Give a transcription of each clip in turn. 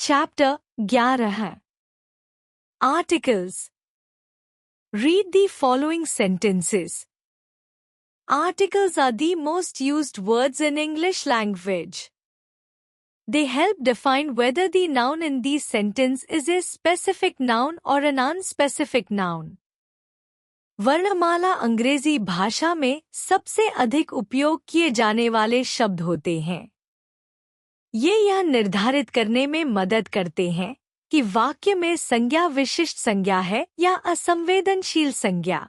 Chapter 11 Articles. Read the following sentences. Articles are the most used words in English language. They help define whether the noun in the sentence is a specific noun or an unspecific noun. वर्णमाला अंग्रेजी भाषा में सबसे अधिक उपयोग किए जाने वाले शब्द होते हैं। ये यह निर्धारित करने में मदद करते हैं कि वाक्य में संज्ञा विशिष्ट संज्ञा है या असंवेदनशील संज्ञा।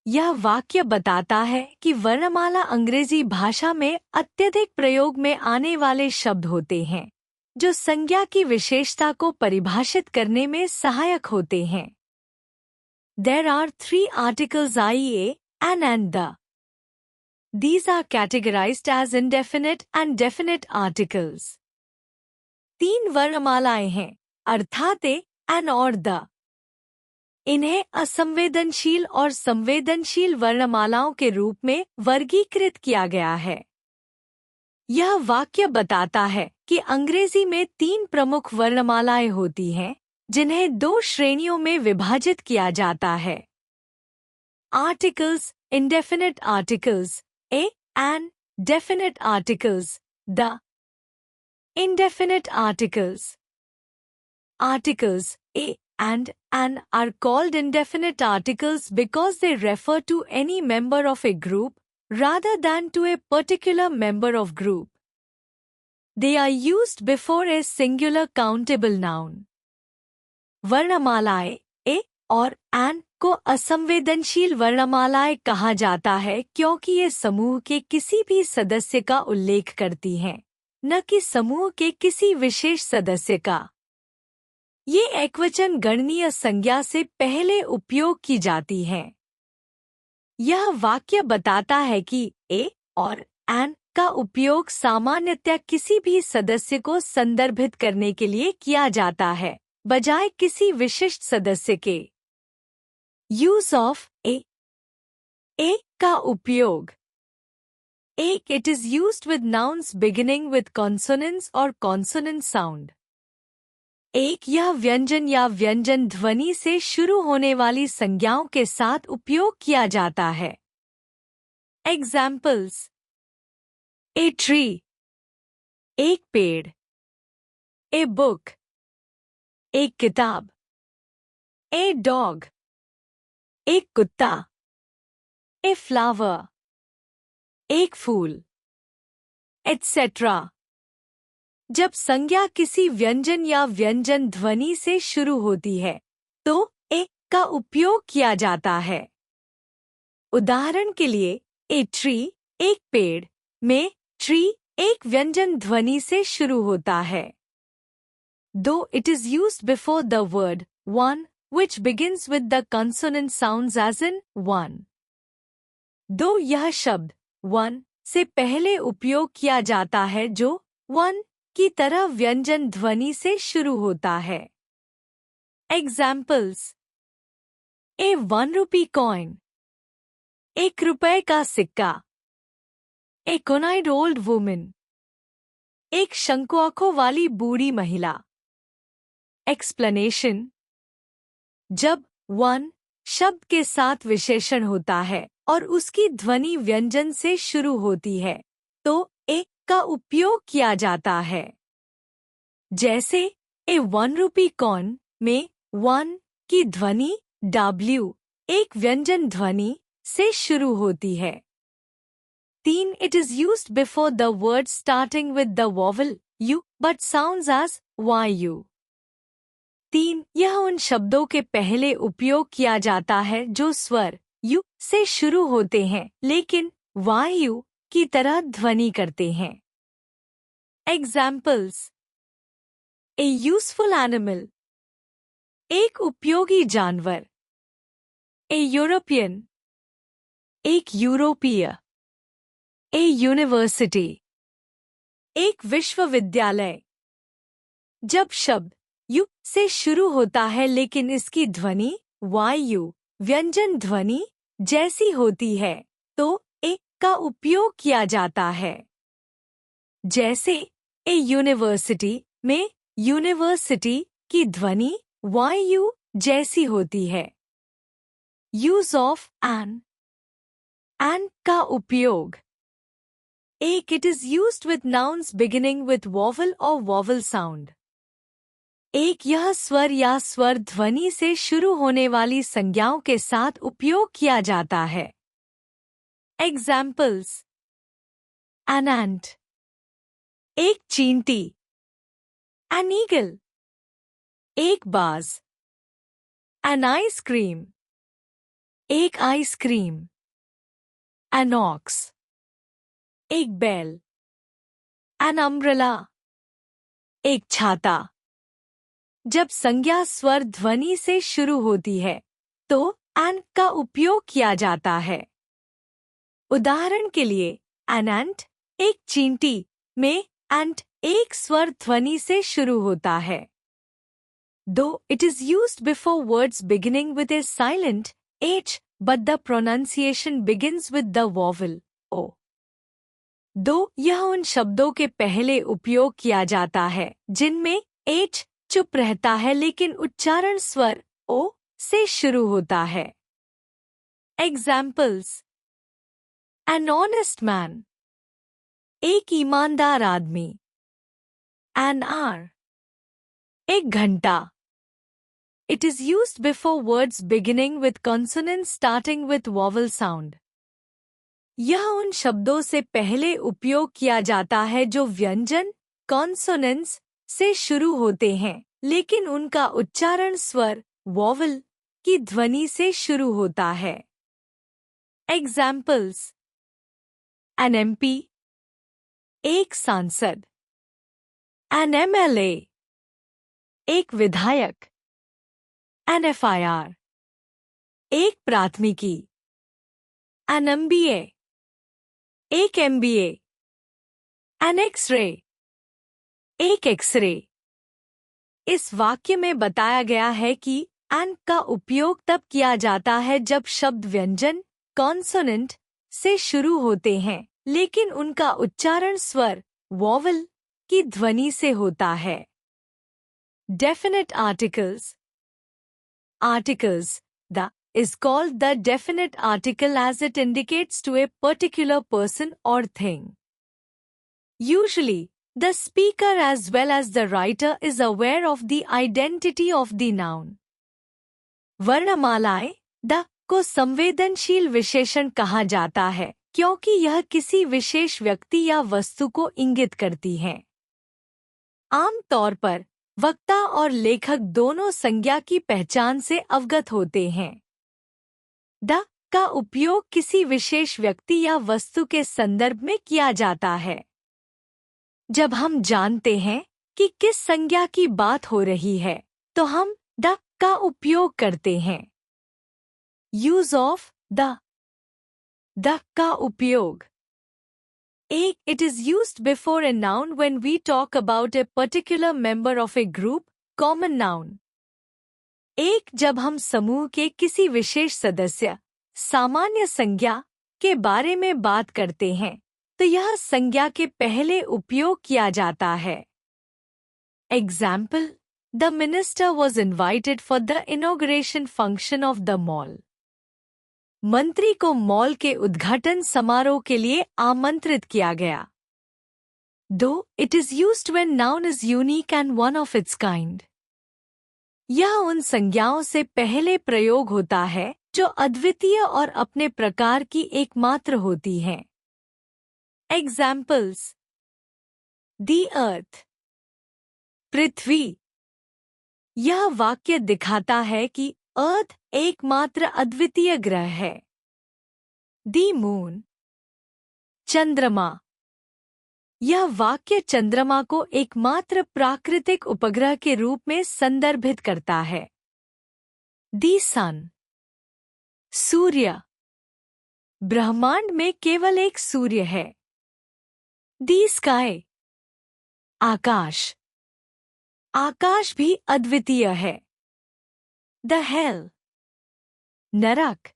यह वाक्य बताता है कि वर्णमाला अंग्रेजी भाषा में अत्यधिक प्रयोग में आने वाले शब्द होते हैं जो संज्ञा की विशेषता को परिभाषित करने में सहायक होते हैं। There are 3 articles ie, an and the. These are categorized as indefinite and definite articles. 3 वर्णमालाएं हैं अर्थात ए, an और the. इन्हें असंवेदनशील और संवेदनशील वर्णमालाओं के रूप में वर्गीकृत किया गया है। यह वाक्य बताता है कि अंग्रेजी में 3 प्रमुख वर्णमालाएं होती हैं जिन्हें 2 श्रेणियों में विभाजित किया जाता है। Articles, indefinite articles, a, an, definite articles, the. Indefinite articles. Articles a and an are called indefinite articles because they refer to any member of a group rather than to a particular member of group. They are used before a singular countable noun. वर्णमालाएं ए और N को असंवेदनशील वर्णमालाएं कहा जाता है क्योंकि ये समूह के किसी भी सदस्य का उल्लेख करती हैं, न कि समूह के किसी विशेष सदस्य का। ये एकवचन गणनीय संज्ञा से पहले उपयोग की जाती हैं। यह वाक्य बताता है कि ए और एन का उपयोग सामान्यतः किसी भी सदस्य को संदर्भित करने के लिए किया जाता है बजाय किसी विशिष्ट सदस्य के। यूज ऑफ ए का उपयोग। एक it is used with nouns beginning with consonants और कॉन्सोनेंट साउंड। एक यह व्यंजन या व्यंजन ध्वनि से शुरू होने वाली संज्ञाओं के साथ उपयोग किया जाता है। एग्जाम्पल्स: ए ट्री, एक पेड़। ए बुक, एक किताब। ए डॉग, एक कुत्ता। ए फ्लावर, एक फूल, एटसेट्रा। जब संज्ञा किसी व्यंजन या व्यंजन ध्वनि से शुरू होती है तो ए का उपयोग किया जाता है। उदाहरण के लिए ए ट्री, एक पेड़ में ट्री एक व्यंजन ध्वनि से शुरू होता है। Though it is used before the word one, which begins with the consonant sounds as in one. Though यह शब्द one से पहले उपयोग किया जाता है जो one की तरह व्यंजन ध्वनि से शुरू होता है। Examples: A 1 rupee coin, 1 रुपए का सिक्का। A one-eyed old woman, एक शंकु आंखों वाली बूढ़ी महिला। एक्सप्लेनेशन: जब one शब्द के साथ विशेषण होता है और उसकी ध्वनि व्यंजन से शुरू होती है तो ए का उपयोग किया जाता है। जैसे ए 1 rupee coin में one की ध्वनि W एक व्यंजन ध्वनि से शुरू होती है। 3 It is used before the word starting with the vowel U but sounds as YU. 3 यह उन शब्दों के पहले उपयोग किया जाता है जो स्वर यू से शुरू होते हैं लेकिन वायु की तरह ध्वनि करते हैं। एग्जाम्पल्स: ए यूजफुल एनिमल, एक उपयोगी जानवर। ए यूरोपियन, एक यूरोपीय। ए यूनिवर्सिटी, एक विश्वविद्यालय। जब शब्द यू से शुरू होता है लेकिन इसकी ध्वनि वायु व्यंजन ध्वनि जैसी होती है तो ए का उपयोग किया जाता है। जैसे ए यूनिवर्सिटी में यूनिवर्सिटी की ध्वनि वायु जैसी होती है। यूज ऑफ एन का उपयोग। एक, it is used with nouns beginning with vowel और वॉवल साउंड। एक, यह स्वर या स्वर ध्वनि से शुरू होने वाली संज्ञाओं के साथ उपयोग किया जाता है। एग्जाम्पल्स: एन एंट, एक चींटी। एन ईगल, एक बाज। एन आइसक्रीम, एक आइसक्रीम। एन ऑक्स, एक बैल। एन अम्ब्रेला, एक छाता। जब संज्ञा स्वर ध्वनि से शुरू होती है तो एन का उपयोग किया जाता है। उदाहरण के लिए, एन एंट, एक चींटी में एंट एक स्वर ध्वनि से शुरू होता है। Though it is used before words beginning with a silent H but the pronunciation begins with the vowel O. दो, यह उन शब्दों के पहले उपयोग किया जाता है जिनमें एच चुप रहता है लेकिन उच्चारण स्वर ओ से शुरू होता है। एग्जाम्पल्स: एन ऑनेस्ट मैन, एक ईमानदार आदमी। एन आवर, एक घंटा। It is used before words beginning with consonants starting with vowel sound. यह उन शब्दों से पहले उपयोग किया जाता है जो व्यंजन कॉन्सोनेंट्स से शुरू होते हैं लेकिन उनका उच्चारण स्वर वॉवल की ध्वनि से शुरू होता है। एग्जाम्पल्स: एन एमपी, एक सांसद। एन एमएलए, एक विधायक। एन एफआईआर, एक प्राथमिकी। एन एमबीए, एक एमबीए। एन एक्सरे, एक एक्सरे। इस वाक्य में बताया गया है कि एन का उपयोग तब किया जाता है जब शब्द व्यंजन कॉन्सोनेंट से शुरू होते हैं लेकिन उनका उच्चारण स्वर वॉवल की ध्वनि से होता है। Definite articles. Articles the is called the definite article as it indicates to a particular person or thing. Usually, the speaker as well as the writer is aware of the identity of the noun. वर्णमालाएं द को संवेदनशील विशेषण कहा जाता है क्योंकि यह किसी विशेष व्यक्ति या वस्तु को इंगित करती हैं। आमतौर पर वक्ता और लेखक दोनों संज्ञा की पहचान से अवगत होते हैं। द का उपयोग किसी विशेष व्यक्ति या वस्तु के संदर्भ में किया जाता है। जब हम जानते हैं कि किस संज्ञा की बात हो रही है तो हम द का उपयोग करते हैं। यूज ऑफ द का उपयोग। एक, it is used before a noun when we talk about a particular member of a group, common noun. एक, जब हम समूह के किसी विशेष सदस्य सामान्य संज्ञा के बारे में बात करते हैं तो यह संज्ञा के पहले उपयोग किया जाता है। Example: the minister was invited for the inauguration function of the mall. मंत्री को मॉल के उद्घाटन समारोह के लिए आमंत्रित किया गया। दो, it is used when noun is unique and one of its kind. यह उन संज्ञाओं से पहले प्रयोग होता है जो अद्वितीय और अपने प्रकार की एकमात्र होती हैं। एग्जाम्पल्स: दी अर्थ, पृथ्वी। यह वाक्य दिखाता है कि अर्थ एकमात्र अद्वितीय ग्रह है। दी मून, चंद्रमा। यह वाक्य चंद्रमा को एकमात्र प्राकृतिक उपग्रह के रूप में संदर्भित करता है। दी सन, सूर्य। ब्रह्मांड में केवल एक सूर्य है। दी स्काई, आकाश। आकाश भी अद्वितीय है। द हेल, नरक।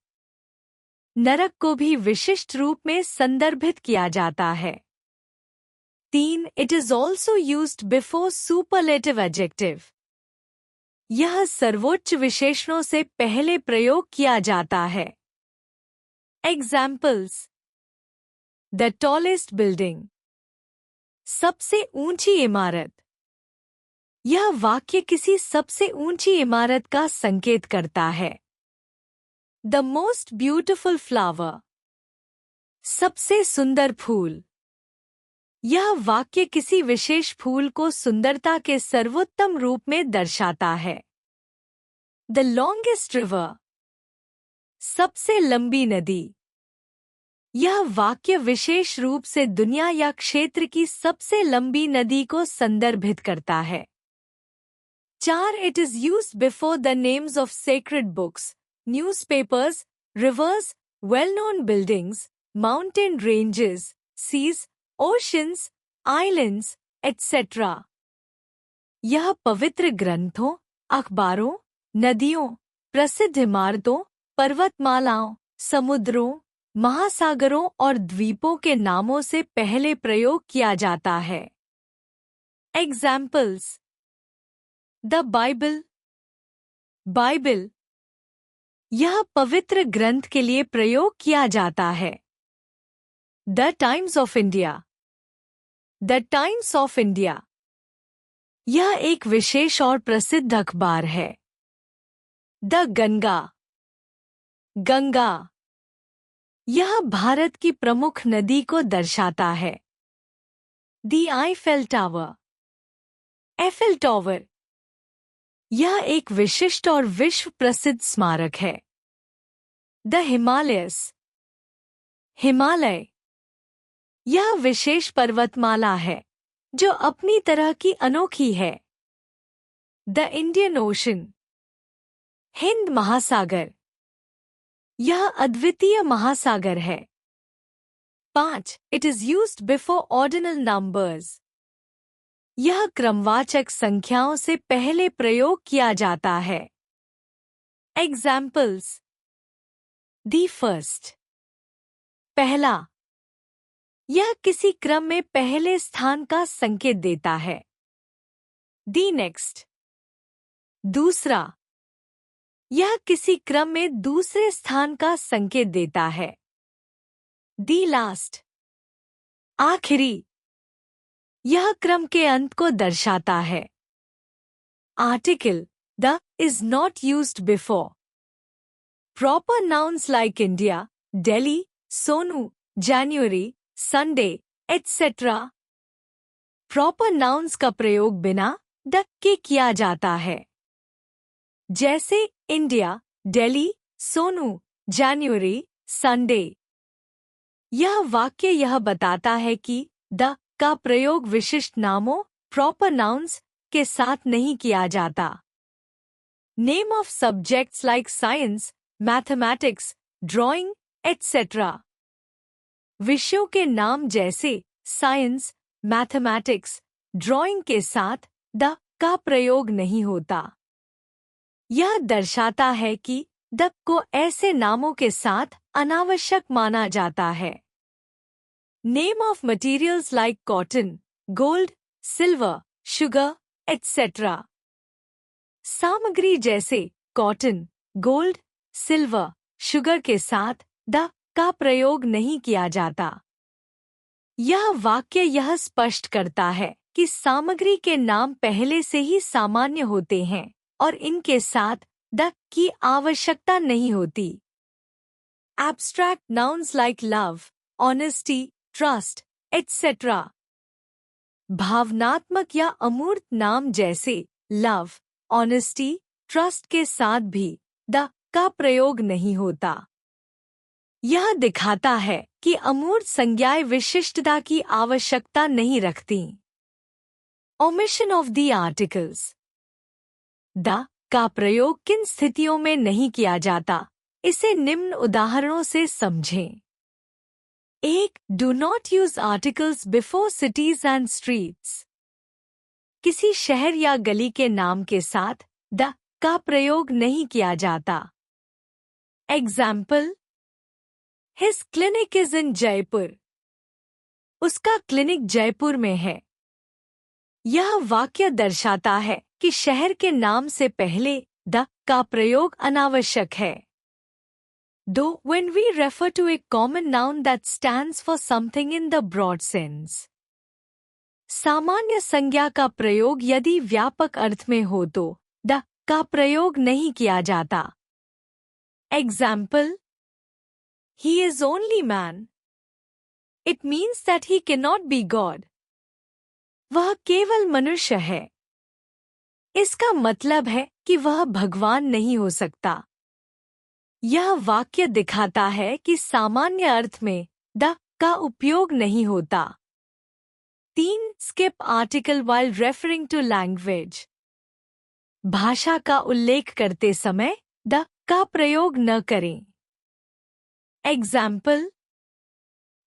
नरक को भी विशिष्ट रूप में संदर्भित किया जाता है। 3. It is also used before superlative adjective. यह सर्वोच्च विशेषणों से पहले प्रयोग किया जाता है. Examples: The tallest building. सबसे ऊंची इमारत. यह वाक्य किसी सबसे ऊंची इमारत का संकेत करता है. The most beautiful flower. सबसे सुंदर फूल. यह वाक्य किसी विशेष फूल को सुंदरता के सर्वोत्तम रूप में दर्शाता है. The longest river. सबसे लंबी नदी. यह वाक्य विशेष रूप से दुनिया या क्षेत्र की सबसे लंबी नदी को संदर्भित करता है. 4. It is used before the names of sacred books, newspapers, rivers, well-known buildings, mountain ranges, seas, oceans, islands, etc. यह पवित्र ग्रंथों, अखबारों, नदियों, प्रसिद्ध इमारतों, पर्वतमालाओं, समुद्रों, महासागरों और द्वीपों के नामों से पहले प्रयोग किया जाता है. Examples: The Bible. बाइबल. यह पवित्र ग्रंथ के लिए प्रयोग किया जाता है. The Times of India. The Times of India. यह एक विशेष और प्रसिद्ध अखबार है. The गंगा. गंगा. यह भारत की प्रमुख नदी को दर्शाता है. The Eiffel Tower. Eiffel tower. यह एक विशिष्ट और विश्व प्रसिद्ध स्मारक है. The Himalayas. हिमालय. यह विशेष पर्वतमाला है जो अपनी तरह की अनोखी है. The Indian Ocean. हिंद महासागर. यह अद्वितीय महासागर है. 5. It is used before ordinal numbers. यह क्रमवाचक संख्याओं से पहले प्रयोग किया जाता है. Examples: The first. पहला. यह किसी क्रम में पहले स्थान का संकेत देता है. The next. दूसरा. यह किसी क्रम में दूसरे स्थान का संकेत देता है. The last. आखिरी. यह क्रम के अंत को दर्शाता है. Article: The is not used before. Proper nouns like India, Delhi, Sonu, January, Sunday, etc. Proper nouns का प्रयोग बिना the के किया जाता है. जैसे इंडिया, दिल्ली, सोनू, जनवरी, संडे. यह वाक्य यह बताता है कि द का प्रयोग विशिष्ट नामों, प्रॉपर नाउन्स के साथ नहीं किया जाता. Name of subjects like science, mathematics, drawing, etc. विषयों के नाम जैसे साइंस, मैथमेटिक्स, ड्राइंग के साथ द का प्रयोग नहीं होता. यह दर्शाता है कि द को ऐसे नामों के साथ अनावश्यक माना जाता है. Name of materials like cotton, gold, silver, sugar, etc. सामग्री जैसे कॉटन, गोल्ड, सिल्वर, शुगर के साथ द का प्रयोग नहीं किया जाता. यह वाक्य यह स्पष्ट करता है कि सामग्री के नाम पहले से ही सामान्य होते हैं और इनके साथ द की आवश्यकता नहीं होती. Abstract nouns like love, honesty, trust, etc. भावनात्मक या अमूर्त नाम जैसे लव, ऑनेस्टी, ट्रस्ट के साथ भी द का प्रयोग नहीं होता. यह दिखाता है कि अमूर्त संज्ञाएं विशिष्टता की आवश्यकता नहीं रखती. Omission of the articles. The का प्रयोग किन स्थितियों में नहीं किया जाता, इसे निम्न उदाहरणों से समझें. 1. Do not use articles before cities and streets. किसी शहर या गली के नाम के साथ द का प्रयोग नहीं किया जाता. Example: His clinic is in Jaipur. उसका क्लिनिक जयपुर में है। यह वाक्य दर्शाता है कि शहर के नाम से पहले द का प्रयोग अनावश्यक है। Though when we refer to a common noun that stands for something in the broad sense, सामान्य संज्ञा का प्रयोग यदि व्यापक अर्थ में हो तो द का प्रयोग नहीं किया जाता। Example: He is only man. It means that he cannot be God. वह केवल मनुष्य है। इसका मतलब है कि वह भगवान नहीं हो सकता। यह वाक्य दिखाता है कि सामान्य अर्थ में द का उपयोग नहीं होता। 3. Skip article while referring to language. भाषा का उल्लेख करते समय द का प्रयोग न करें। Example: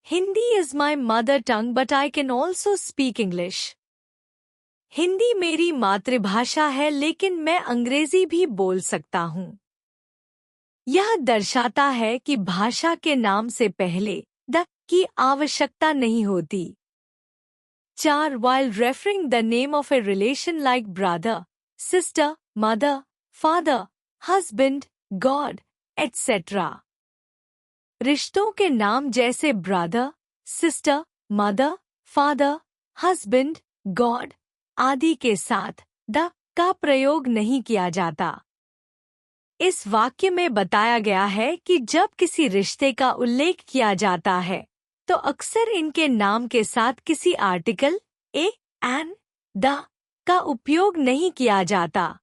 Hindi is my mother tongue but I can also speak English. Hindi मेरी मातृभाषा है लेकिन मैं अंग्रेजी भी बोल सकता हूँ। यह दर्शाता है कि भाषा के नाम से पहले द की आवश्यकता नहीं होती। 4. While referring the name of a relation like brother, sister, mother, father, husband, God, etc. रिश्तों के नाम जैसे brother, sister, mother, father, husband, God आदि के साथ द का प्रयोग नहीं किया जाता। इस वाक्य में बताया गया है कि जब किसी रिश्ते का उल्लेख किया जाता है तो अक्सर इनके नाम के साथ किसी आर्टिकल ए, एन, द का उपयोग नहीं किया जाता।